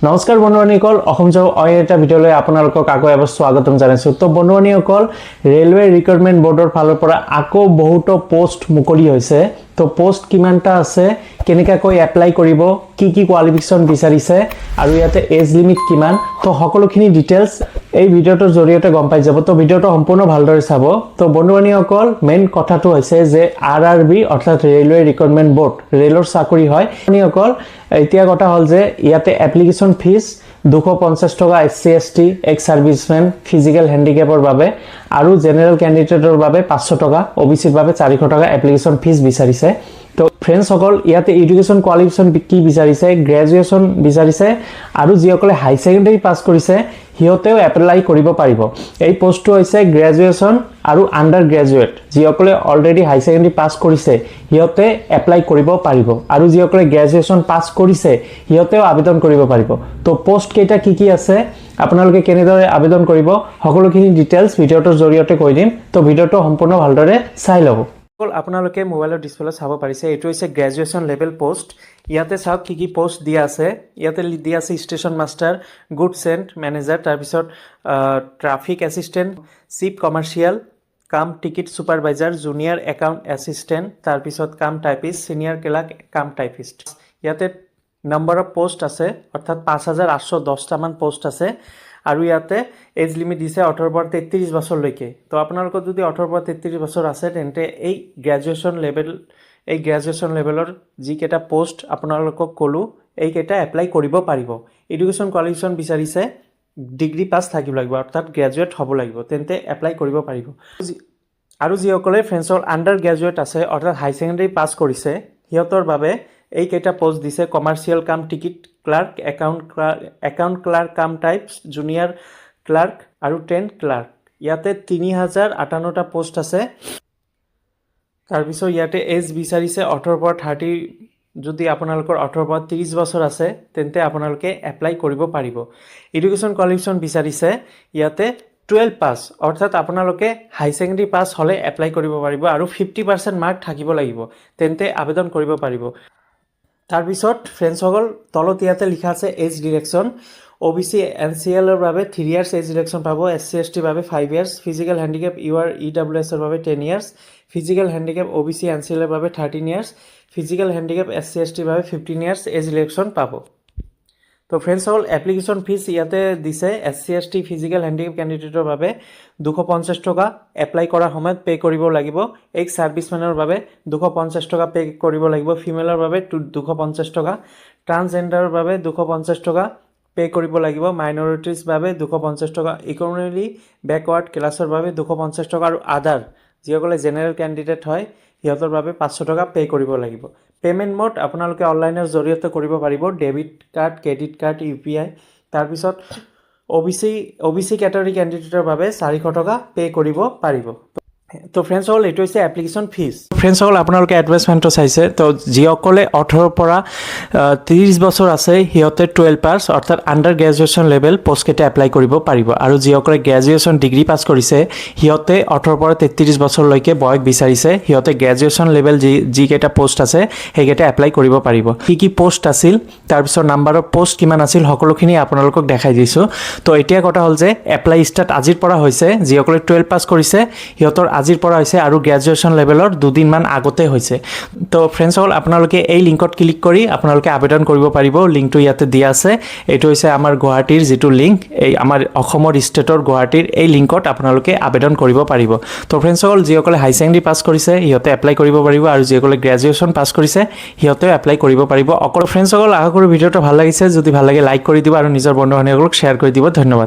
নমস্কাৰ বন্ধুসকল অসম জব এটা ভিডিঅ'লৈ আপোনালোকক আকৌ এবাৰ স্বাগতম জনাইছো। তো বন্ধুসকল ৰেলৱে ৰিক্ৰুটমেণ্ট বৰ্ডৰ ফালৰ পৰা আকৌ বহুতো পোষ্ট মুকলি হৈছে। তো পোষ্ট কিমানটা আছে, কেনেকৈ এপ্লাই কৰিব, কি কি কোৱালিফিকেশ্যন বিচাৰিছে আৰু ইয়াতে এজ লিমিট কিমান, তো সকলোখিনি ডিটেইলছ এই ভিডিঅ'টোৰ জৰিয়তে গম পাই যাব। তো ভিডিঅ'টো সম্পূৰ্ণ ভালদৰে চাব। তো বন্ধুসকল মেইন কথাটো হৈছে যে RRB অৰ্থাৎ ৰেলৱে ৰিক্ৰুটমেণ্ট বৰ্ড ৰেলৰ চাকৰি হয়। বন্ধুসকল এতিয়া কথা হ'ল যে ইয়াতে এপ্লিকেশ্যন ফিজ 250 টকা SC ST এক্স সাৰ্ভিসমেন ফিজিক্যাল হ্যান্ডিক্যাপৰ বাবে আৰু জেনাৰেল ক্যান্ডিডেটৰ বাবে 500 টকা, OBCৰ বাবে 400 টকা এপ্লিকেশ্যন ফিজ বিচাৰিছে। তো ফ্ৰেন্ডছ সকল ইয়াতে এডুকেশ্যন কোৱালিফিকেশ্যন কি বিচাৰিছে, গ্ৰেজুৱেশ্যন বিচাৰিছে আৰু যিসকলে হাই সেকেন্ডাৰী পাছ কৰিছে হিয়তেও এপ্লাই কৰিব পাৰিব। এই পোষ্টটো হৈছে গ্ৰেজুৱেশ্যন আৰু আন্ডাৰ গ্ৰেজুৱেট, যিসকলে অলৰেডি হাই সেকেন্ডাৰী পাছ কৰিছে হিয়তে এপ্লাই কৰিব পাৰিব আৰু যিসকলে গ্ৰেজুৱেশ্যন পাছ কৰিছে হিয়তেও আবেদন কৰিব পাৰিব। তো পোষ্ট কেইটা কি আছে, আপোনালোকে কেনেদৰে আবেদন কৰিব, সকলোখিনি ডিটেইলছ ভিডিঅ'টোৰ জৰিয়তে কৈ দিম। তো ভিডিঅ'টো সম্পূৰ্ণ ভালদৰে চাই ল'ব। আপোনালোকে মোবাইলৰ ডিসপ্লে চাব পাৰিছে, এইটো হৈছে গ্ৰেজুৱেশ্যন লেভেল পোষ্ট। ইয়াতে চাওক কি পোষ্ট দিয়া আছে। ইয়াতে দিয়া আছে station master, goods and manager, তাৰপিছত traffic assistant, chief commercial cum ticket supervisor, junior account assistant, তাৰপিছত cum typist, senior clerk cum typist. ইয়াতে নম্বৰ অফ পোষ্ট আছে, অৰ্থাৎ 5810টামান পোষ্ট আছে আৰু ইয়াতে এজ লিমিট দিছে 18 পৰা 33 বছৰলৈকে। তো আপোনালোকৰ যদি 18 পৰা 33 বছৰ আছে তেন্তে এই গ্ৰেজুৱেশ্যন লেভেলৰ যিকেইটা পোষ্ট আপোনালোকক ক'লোঁ এইকেইটা এপ্লাই কৰিব পাৰিব। এডুকেশ্যন কোৱালিফিকেশ্যন বিচাৰিছে ডিগ্ৰী পাছ থাকিব লাগিব, অৰ্থাৎ গ্ৰেজুৱেট হ'ব লাগিব, তেন্তে এপ্লাই কৰিব পাৰিব। আৰু যিসকলে ফ্ৰেন্সৰ আণ্ডাৰ গ্ৰেজুৱেট আছে অৰ্থাৎ হাই ছেকেণ্ডাৰী পাছ কৰিছে সিহঁতৰ বাবে এইকেইটা পোষ্ট দিছে, commercial cum ticket clerk, account clerk cum typist, junior clerk আৰু 10 ক্লাৰ্ক। ইয়াতে 3058টা পোষ্ট আছে। তাৰপিছত ইয়াতে এজ বিচাৰিছে 18 পৰা 30, যদি আপোনালোকৰ 18 পৰা 30 বছৰ আছে তেন্তে আপোনালোকে এপ্লাই কৰিব পাৰিব। এডুকেশ্যন কোৱালিফিকেশ্যন বিচাৰিছে ইয়াতে 12 পাছ, অৰ্থাৎ আপোনালোকে হাই ছেকেণ্ডাৰী পাছ হ'লে এপ্লাই কৰিব পাৰিব আৰু 50% মাৰ্ক থাকিব লাগিব, তেন্তে আবেদন কৰিব পাৰিব। তাৰপিছত ফ্ৰেন্সসকল তলত ইয়াতে লিখা আছে এজ ডিৰেকশ্যন। OBC NCLৰ বাবে 3 ইয়াৰ্ছ এজ ডিৰেকশ্যন পাব, SC ST বাবে 5 ইয়াৰ্ছ, ফিজিকেল হেণ্ডিকেপ UR EWSৰ বাবে 10 ইয়াৰ্ছ, ফিজিকেল হেণ্ডিকেপ OBC NCLৰ বাবে 13 ইয়াৰ্ছ, ফিজিকেল হেণ্ডিকেপ SC STৰ বাবে 15 ইয়াৰ্ছ এজ ডিৰেকশ্যন পাব। তো ফ্ৰেন্সসকল এপ্লিকেশ্যন ফিজ ইয়াতে দিছে, SC ST ফিজিকেল হেণ্ডিকেপ কেণ্ডিডেটৰ বাবে 250 টকা এপ্লাই কৰাৰ সময়ত পে' কৰিব লাগিব, এক্স ছাৰ্ভিচমেনৰ বাবে 250 টকা পে' কৰিব লাগিব, ফিমেলৰ বাবে 250 টকা, ট্ৰান্সজেণ্ডাৰৰ বাবে 250 টকা পে' কৰিব লাগিব, মাইনৰিটিজ বাবে 250 টকা, ইকনমিকেলি বেকৱাৰ্ড ক্লাছৰ বাবে 250 টকা আৰু আদাৰ যিসকলে জেনেৰেল কেণ্ডিডেট হয় সিহঁতৰ বাবে 500 টকা পে' কৰিব লাগিব। পে'মেণ্ট মোড আপোনালোকে অনলাইনৰ জৰিয়তে কৰিব পাৰিব, debit card, credit card, UPI। তাৰপিছত OBC কেটেগৰী কেণ্ডিডেটৰ বাবে 400 টকা পে' কৰিব পাৰিব। তো ফ্ৰেন্সসকল এইটো হৈছে এপ্লিকেশ্যন ফিজ। ফ্ৰেন্সসকল আপোনালোকে এডভাৰ্টাইজমেণ্টটো চাইছে। তো যিসকলে 18 পৰা 30 বছৰ আছে সিহঁতে 12 পাছ অৰ্থাৎ আণ্ডাৰ গ্ৰেজুৱেশ্যন লেভেল পোষ্টকেইটা এপ্লাই কৰিব পাৰিব আৰু যিসকলে গ্ৰেজুৱেশ্যন ডিগ্ৰী পাছ কৰিছে সিহঁতে 18 পৰা 33 বছৰলৈকে বয়স বিচাৰিছে সিহঁতে গ্ৰেজুৱেশ্যন লেভেল যিকেইটা পোষ্ট আছে সেইকেইটা এপ্লাই কৰিব পাৰিব। কি পোষ্ট আছিল, তাৰপিছত নাম্বাৰ অফ পোষ্ট কিমান আছিল, সকলোখিনি আপোনালোকক দেখাই দিছোঁ। তো এতিয়া কথা হ'ল যে এপ্লাই ষ্টাৰ্ট আজিৰ পৰা হৈছে, যিসকলে 12 পাছ কৰিছে সিহঁতৰ আজিৰ পৰা হৈছে আৰু গ্ৰেজুৱেশ্যন লেভেলৰ দুদিনমান আগতে হৈছে। তো ফ্ৰেন্সসকল আপোনালোকে এই লিংকত ক্লিক কৰি আপোনালোকে আবেদন কৰিব পাৰিব। লিংকটো ইয়াতে দিয়া আছে। এইটো হৈছে আমাৰ গুৱাহাটীৰ যিটো লিংক, এই আমাৰ অসমৰ ষ্টেটৰ গুৱাহাটীৰ এই লিংকত আপোনালোকে আবেদন কৰিব পাৰিব। তো ফ্ৰেন্সসকল যিসকলে হাই ছেকেণ্ডাৰী পাছ কৰিছে সিহঁতে এপ্লাই কৰিব পাৰিব আৰু যিসকলে গ্ৰেজুৱেশ্যন পাছ কৰিছে সিহঁতেও এপ্লাই কৰিব পাৰিব। অকল ফ্ৰেন্সসকল আশা কৰোঁ ভিডিঅ'টো ভাল লাগিছে, যদি ভাল লাগে লাইক কৰি দিব আৰু নিজৰ বন্ধু বান্ধৱীসকলক শ্বেয়াৰ কৰি দিব। ধন্যবাদ।